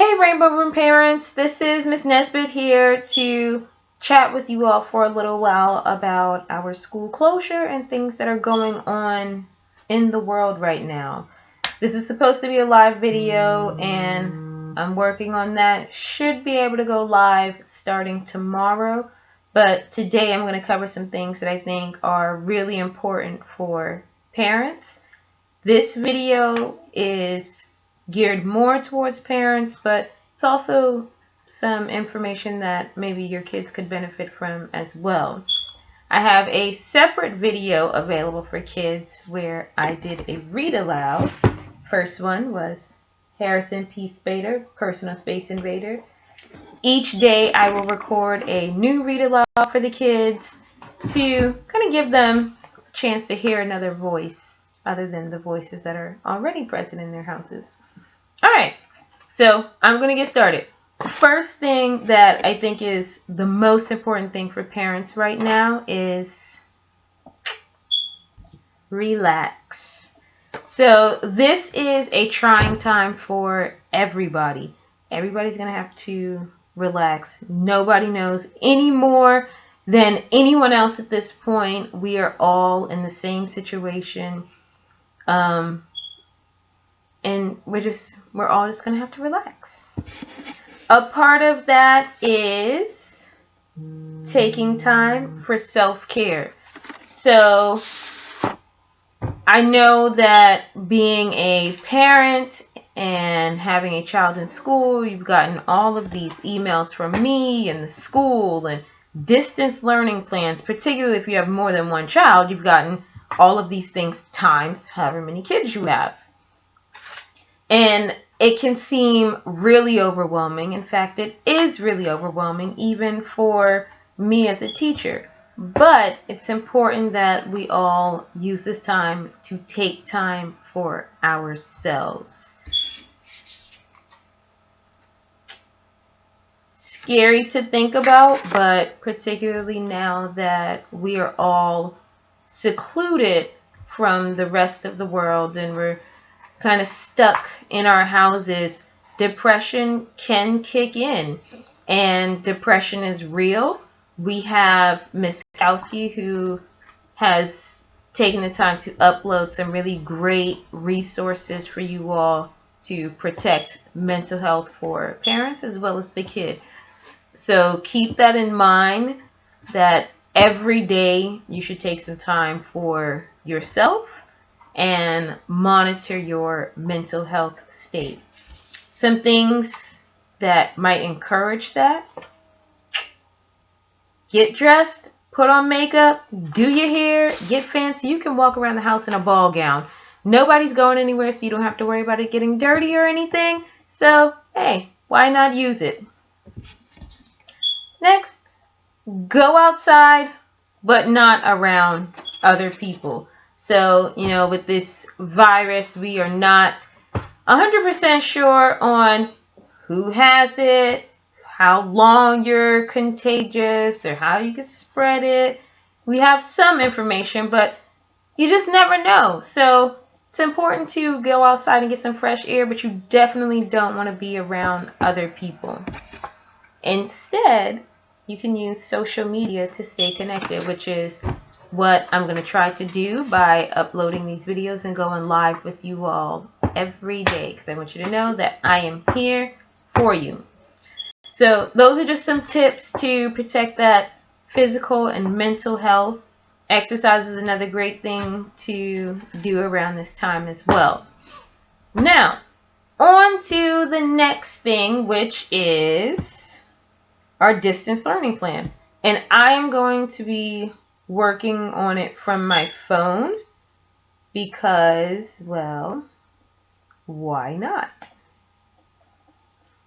Hey Rainbow Room parents, this is Miss Nesbitt here to chat with you all for a little while about our school closure and things that are going on in the world right now. This is supposed to be a live video and I'm working on that. Should be able to go live starting tomorrow, but today I'm going to cover some things that I think are really important for parents. This video is geared more towards parents, but it's also some information that maybe your kids could benefit from as well. I have a separate video available for kids where I did a read aloud. First one was Harrison P. Spader, Personal Space Invader. Each day I will record a new read aloud for the kids to kind of give them a chance to hear another voice other than the voices that are already present in their houses. All right, so I'm going to get started. First thing that I think is the most important thing for parents right now is relax. So this is a trying time for everybody. Everybody's going to have to relax. Nobody knows any more than anyone else at this point. We are all in the same situation. And we're all just gonna have to relax. A part of that is taking time for self-care. So I know that being a parent and having a child in school, you've gotten all of these emails from me and the school and distance learning plans, particularly if you have more than one child, you've gotten all of these things times however many kids you have. And it can seem really overwhelming. In fact, it is really overwhelming, even for me as a teacher. But it's important that we all use this time to take time for ourselves. Scary to think about, but particularly now that we are all secluded from the rest of the world and we're kind of stuck in our houses, depression can kick in, and depression is real. We have Miss Kowski, who has taken the time to upload some really great resources for you all to protect mental health for parents as well as the kid. So keep that in mind, that every day you should take some time for yourself and monitor your mental health state. Some things that might encourage that: get dressed, put on makeup, do your hair, get fancy. You can walk around the house in a ball gown. Nobody's going anywhere, so you don't have to worry about it getting dirty or anything. So, hey, why not use it? Next, go outside, but not around other people. So, with this virus, we are not 100% sure on who has it, how long you're contagious, or how you can spread it. We have some information, but you just never know. So it's important to go outside and get some fresh air, but you definitely don't want to be around other people. Instead, you can use social media to stay connected, which is what I'm going to try to do by uploading these videos and going live with you all every day, because I want you to know that I am here for you. So those are just some tips to protect that physical and mental health. Exercise is another great thing to do around this time as well. Now, on to the next thing, which is our distance learning plan. And I am going to be working on it from my phone because, well, why not?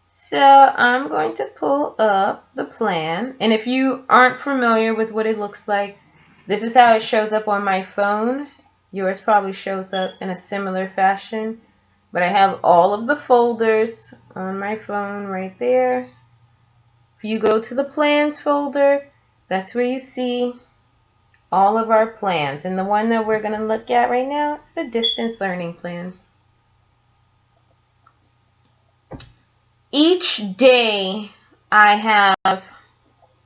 So I'm going to pull up the plan. And if you aren't familiar with what it looks like, this is how it shows up on my phone. Yours probably shows up in a similar fashion. But I have all of the folders on my phone right there. If you go to the plans folder, that's where you see all of our plans. And the one that we're going to look at right now is the distance learning plan. Each day I have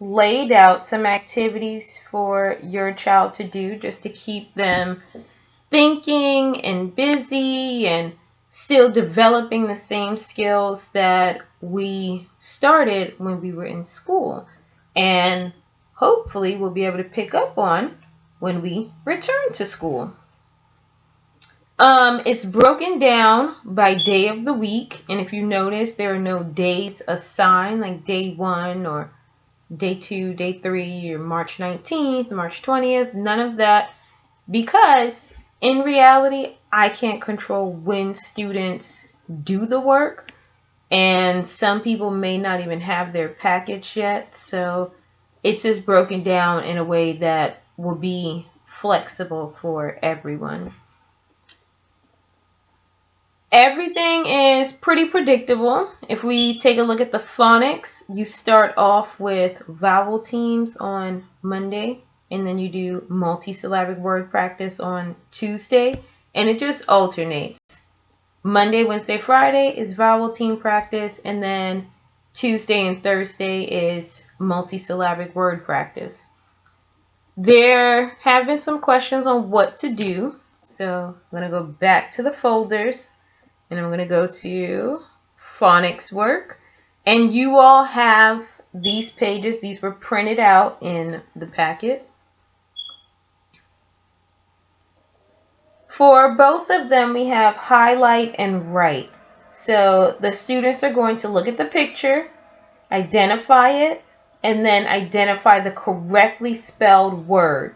laid out some activities for your child to do just to keep them thinking and busy and still developing the same skills that we started when we were in school, and hopefully we'll be able to pick up on when we return to school. It's broken down by day of the week, and if you notice, there are no days assigned like day 1 or day 2, day 3, or March 19th, March 20th, none of that, because in reality, I can't control when students do the work, and some people may not even have their package yet, so it's just broken down in a way that will be flexible for everyone. Everything is pretty predictable. If we take a look at the phonics, you start off with vowel teams on Monday, and then you do multisyllabic word practice on Tuesday, and it just alternates. Monday, Wednesday, Friday is vowel team practice, and then Tuesday and Thursday is multisyllabic word practice. There have been some questions on what to do, so I'm going to go back to the folders. And I'm going to go to phonics work. And you all have these pages. These were printed out in the packet. For both of them, we have highlight and write. So the students are going to look at the picture, identify it, and then identify the correctly spelled word.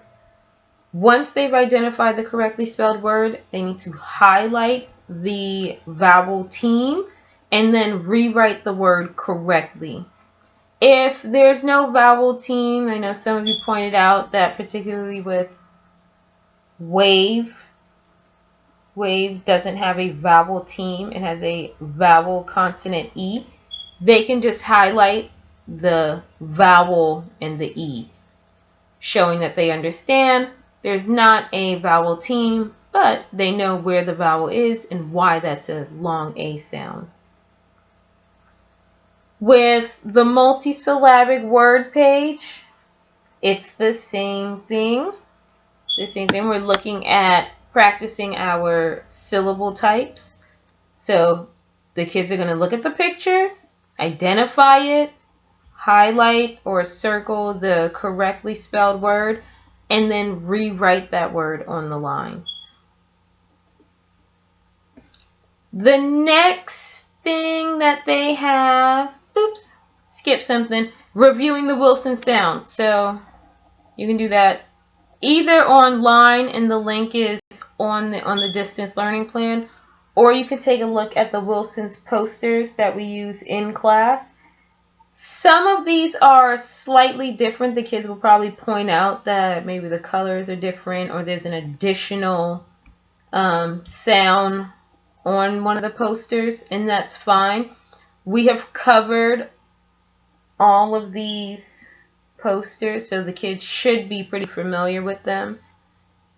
Once they've identified the correctly spelled word, they need to highlight the vowel team and then rewrite the word correctly. If there's no vowel team, I know some of you pointed out that particularly with wave doesn't have a vowel team, it has a vowel consonant E. They can just highlight the vowel and the E, showing that they understand there's not a vowel team, but they know where the vowel is and why that's a long A sound. With the multisyllabic word page, it's the same thing. We're looking at practicing our syllable types. So the kids are going to look at the picture, identify it, highlight or circle the correctly spelled word, and then rewrite that word on the lines. The next thing that they have, skip something, reviewing the Wilson sound. So you can do that either online, and the link is on the distance learning plan, or you can take a look at the Wilson's posters that we use in class. Some of these are slightly different. The kids will probably point out that maybe the colors are different, or there's an additional sound on one of the posters, and that's fine. We have covered all of these posters, so the kids should be pretty familiar with them.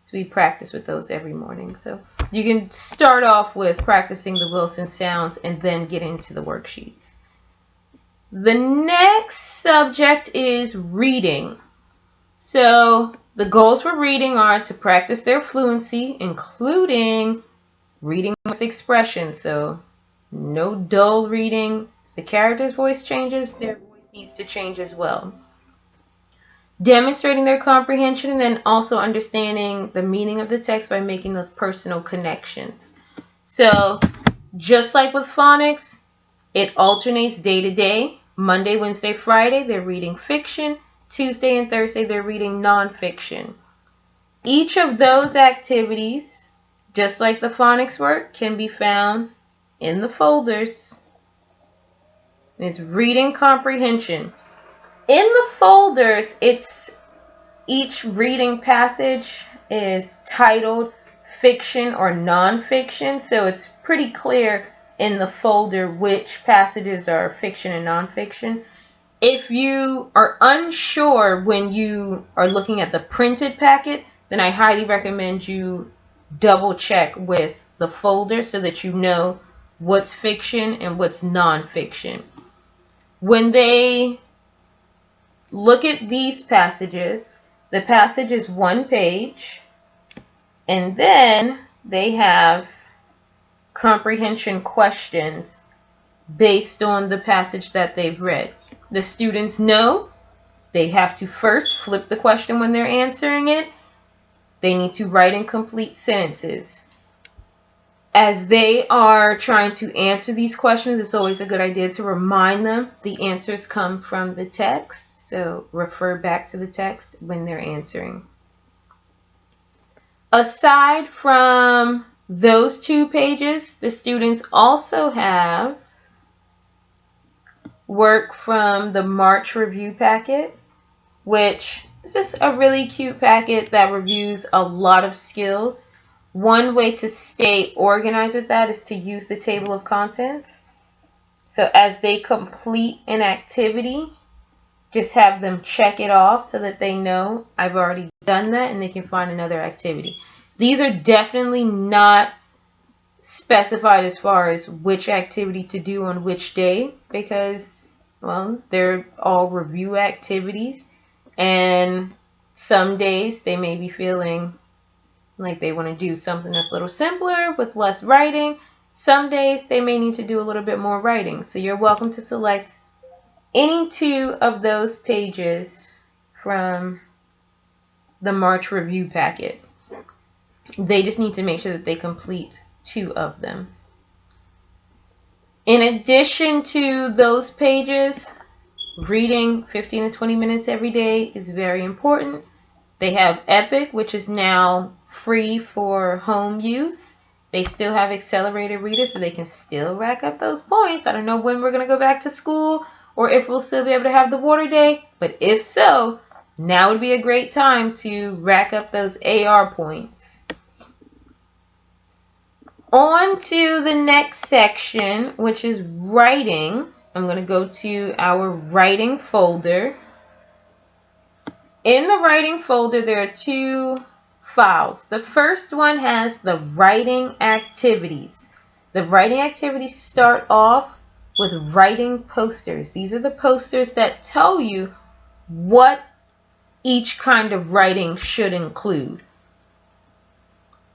So we practice with those every morning. So you can start off with practicing the Wilson sounds and then get into the worksheets. The next subject is reading. So the goals for reading are to practice their fluency, including reading with expression. So no dull reading. If the character's voice changes, their voice needs to change as well. Demonstrating their comprehension, and then also understanding the meaning of the text by making those personal connections. So just like with phonics, it alternates day to day. Monday, Wednesday, Friday, they're reading fiction. Tuesday and Thursday, they're reading nonfiction. Each of those activities, just like the phonics work, can be found in the folders. It's reading comprehension. In the folders, each reading passage is titled fiction or nonfiction, so it's pretty clear in the folder which passages are fiction and nonfiction. If you are unsure when you are looking at the printed packet, then I highly recommend you double check with the folder so that you know what's fiction and what's nonfiction. When they look at these passages, the passage is one page, and then they have comprehension questions based on the passage that they've read. The students know they have to first flip the question when they're answering it. They need to write in complete sentences. As they are trying to answer these questions, it's always a good idea to remind them the answers come from the text. So refer back to the text when they're answering. Aside from those 2 pages, the students also have work from the March review packet, which is just a really cute packet that reviews a lot of skills. One way to stay organized with that is to use the table of contents. So as they complete an activity, just have them check it off so that they know I've already done that and they can find another activity. These are definitely not specified as far as which activity to do on which day because, well, they're all review activities, and some days they may be feeling like they want to do something that's a little simpler with less writing. Some days they may need to do a little bit more writing. So you're welcome to select any 2 of those pages from the March review packet. They just need to make sure that they complete 2 of them. In addition to those pages, reading 15 to 20 minutes every day is very important. They have Epic, which is now free for home use. They still have accelerated readers, so they can still rack up those points. I don't know when we're going to go back to school or if we'll still be able to have the water day, but if so, now would be a great time to rack up those AR points. On to the next section, which is writing. I'm going to go to our writing folder. In the writing folder, there are 2 files. The first one has the writing activities. The writing activities start off with writing posters. These are the posters that tell you what each kind of writing should include.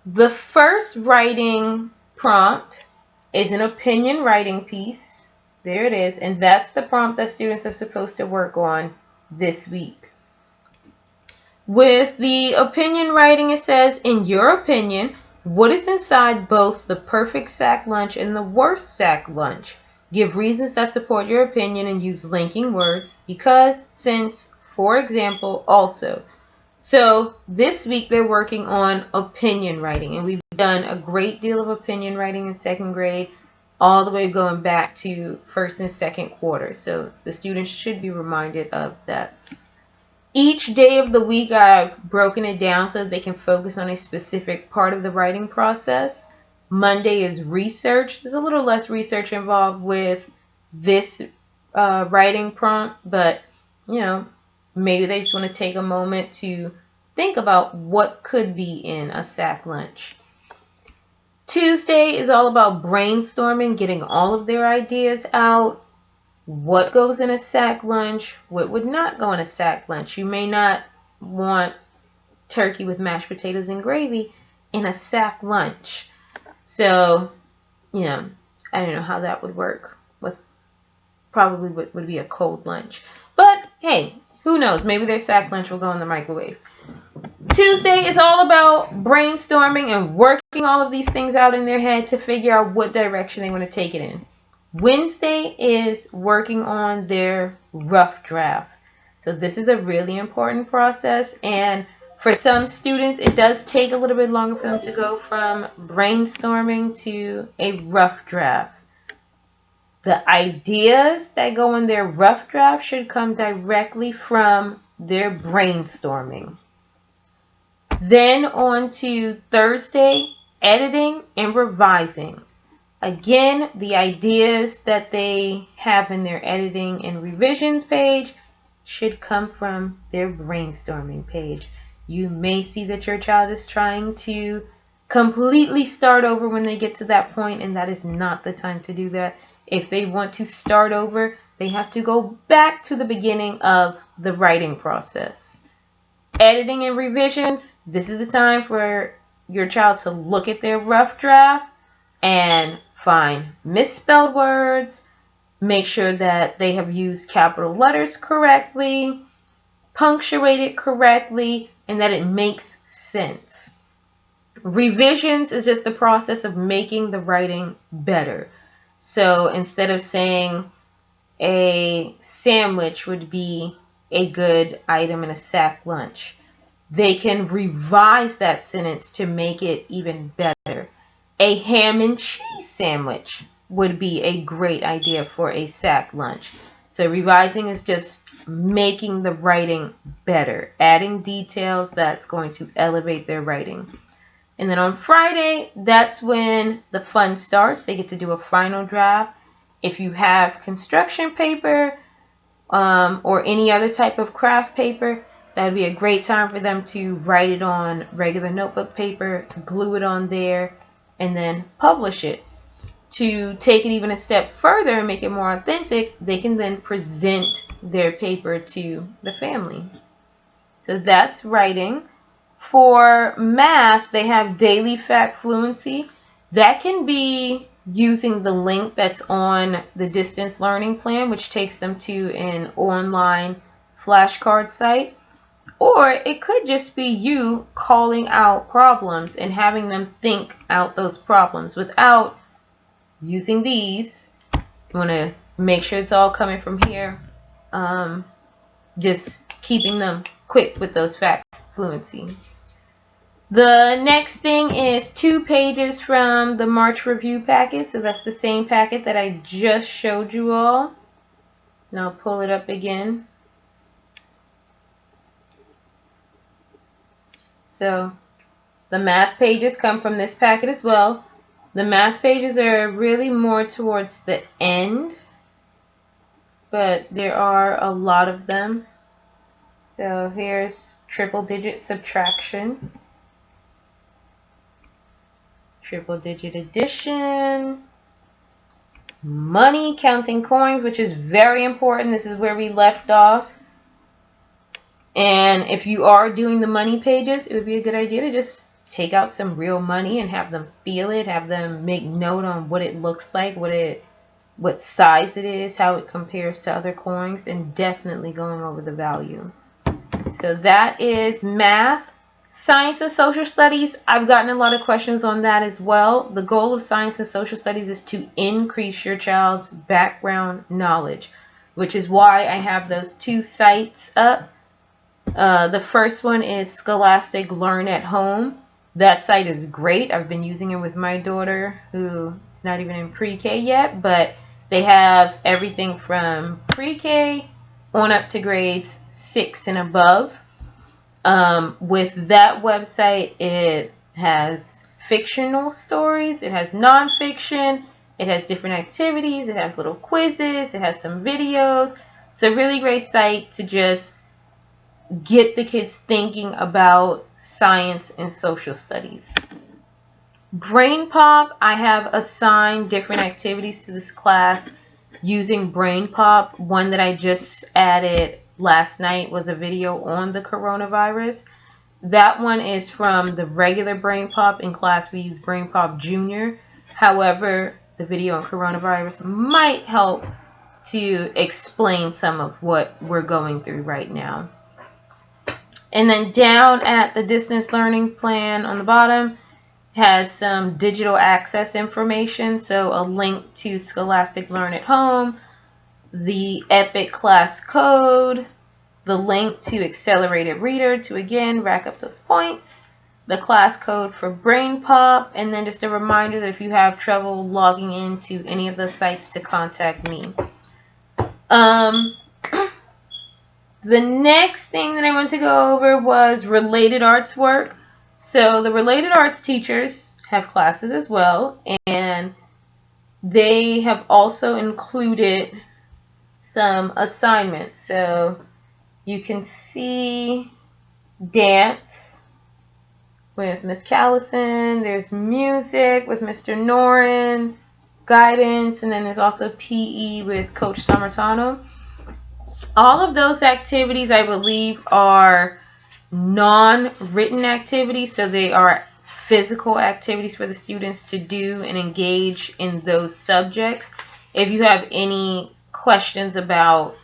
The first writing prompt is an opinion writing piece. There it is, and that's the prompt that students are supposed to work on this week. With the opinion writing, it says, in your opinion, what is inside both the perfect sack lunch and the worst sack lunch? Give reasons that support your opinion and use linking words, because, since, for example, also. So this week they're working on opinion writing, and we've done a great deal of opinion writing in 2nd grade, all the way going back to 1st and 2nd quarter. So the students should be reminded of that. Each day of the week I've broken it down so that they can focus on a specific part of the writing process. Monday is research. There's a little less research involved with this writing prompt, but maybe they just want to take a moment to think about what could be in a sack lunch. Tuesday is all about brainstorming, getting all of their ideas out. What goes in a sack lunch? What would not go in a sack lunch? You may not want turkey with mashed potatoes and gravy in a sack lunch. So, I don't know how that would work. With probably would be a cold lunch. But hey, who knows? Maybe their sack lunch will go in the microwave. Tuesday is all about brainstorming and working all of these things out in their head to figure out what direction they want to take it in. Wednesday is working on their rough draft. So this is a really important process, and for some students it does take a little bit longer for them to go from brainstorming to a rough draft. The ideas that go in their rough draft should come directly from their brainstorming. Then on to Thursday, editing and revising. Again, the ideas that they have in their editing and revisions page should come from their brainstorming page. You may see that your child is trying to completely start over when they get to that point, and that is not the time to do that. If they want to start over, they have to go back to the beginning of the writing process. Editing and revisions, this is the time for your child to look at their rough draft and find misspelled words, make sure that they have used capital letters correctly, punctuated correctly, and that it makes sense. Revisions is just the process of making the writing better. So instead of saying a sandwich would be a good item in a sack lunch, they can revise that sentence to make it even better. A ham and cheese sandwich would be a great idea for a sack lunch. So revising is just making the writing better, adding details that's going to elevate their writing. And then on Friday, that's when the fun starts. They get to do a final draft. If you have construction paper or any other type of craft paper, that would be a great time for them to write it on regular notebook paper, glue it on there, and then publish it. To take it even a step further and make it more authentic, they can then present their paper to the family. So that's writing. For math, they have daily fact fluency. That can be using the link that's on the distance learning plan, which takes them to an online flashcard site. Or it could just be you calling out problems and having them think out those problems without using these. You want to make sure it's all coming from here. Just keeping them quick with those fact fluency. The next thing is 2 pages from the March review packet. So that's the same packet that I just showed you all. And I'll pull it up again. So the math pages come from this packet as well. The math pages are really more towards the end, but there are a lot of them. So here's triple digit subtraction, triple digit addition, money, counting coins, which is very important. This is where we left off. And if you are doing the money pages, it would be a good idea to just take out some real money and have them feel it, have them make note on what it looks like, what size it is, how it compares to other coins, and definitely going over the value. So that is math. Science and social studies, I've gotten a lot of questions on that as well. The goal of science and social studies is to increase your child's background knowledge, which is why I have those 2 sites up. The first one is Scholastic Learn at Home. That site is great. I've been using it with my daughter, who is not even in pre-K yet, but they have everything from pre-K on up to grades 6 and above. With that website, it has fictional stories, it has nonfiction, it has different activities, it has little quizzes, it has some videos. It's a really great site to just get the kids thinking about science and social studies. Brain Pop, I have assigned different activities to this class using Brain Pop. One that I just added last night was a video on the coronavirus. That one is from the regular Brain Pop. In class we use Brain Pop Junior. However, the video on coronavirus might help to explain some of what we're going through right now. And then down at the distance learning plan on the bottom has some digital access information. So a link to Scholastic Learn at Home, the EPIC class code, the link to Accelerated Reader to again rack up those points, the class code for Brain Pop, and then just a reminder that if you have trouble logging into any of those sites to contact me. The next thing that I want to go over was related arts work. So the related arts teachers have classes as well, and they have also included some assignments. So you can see dance, with Miss Callison. There's music with Mr. Norin, guidance, and then there's also PE with Coach Samartano. All of those activities, I believe, are non-written activities, so they are physical activities for the students to do and engage in those subjects. If you have any questions about,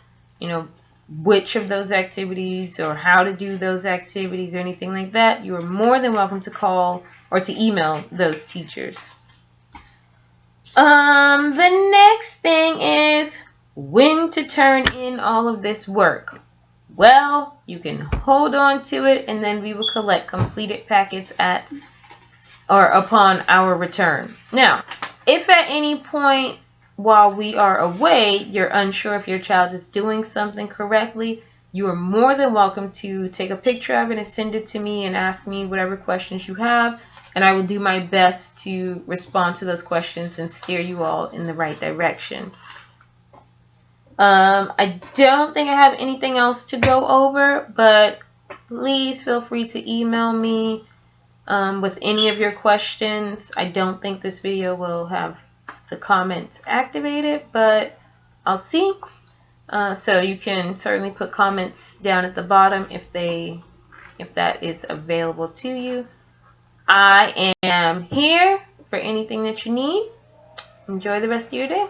which of those activities or how to do those activities or anything like that, you are more than welcome to call or to email those teachers. The next thing is when to turn in all of this work. Well, you can hold on to it, and then we will collect completed packets upon our return. Now, if at any point while we are away, you're unsure if your child is doing something correctly, you are more than welcome to take a picture of it and send it to me and ask me whatever questions you have, and I will do my best to respond to those questions and steer you all in the right direction. I don't think I have anything else to go over, but please feel free to email me with any of your questions. I don't think this video will have the comments activated, but I'll see. So you can certainly put comments down at the bottom if that is available to you. I am here for anything that you need. Enjoy the rest of your day.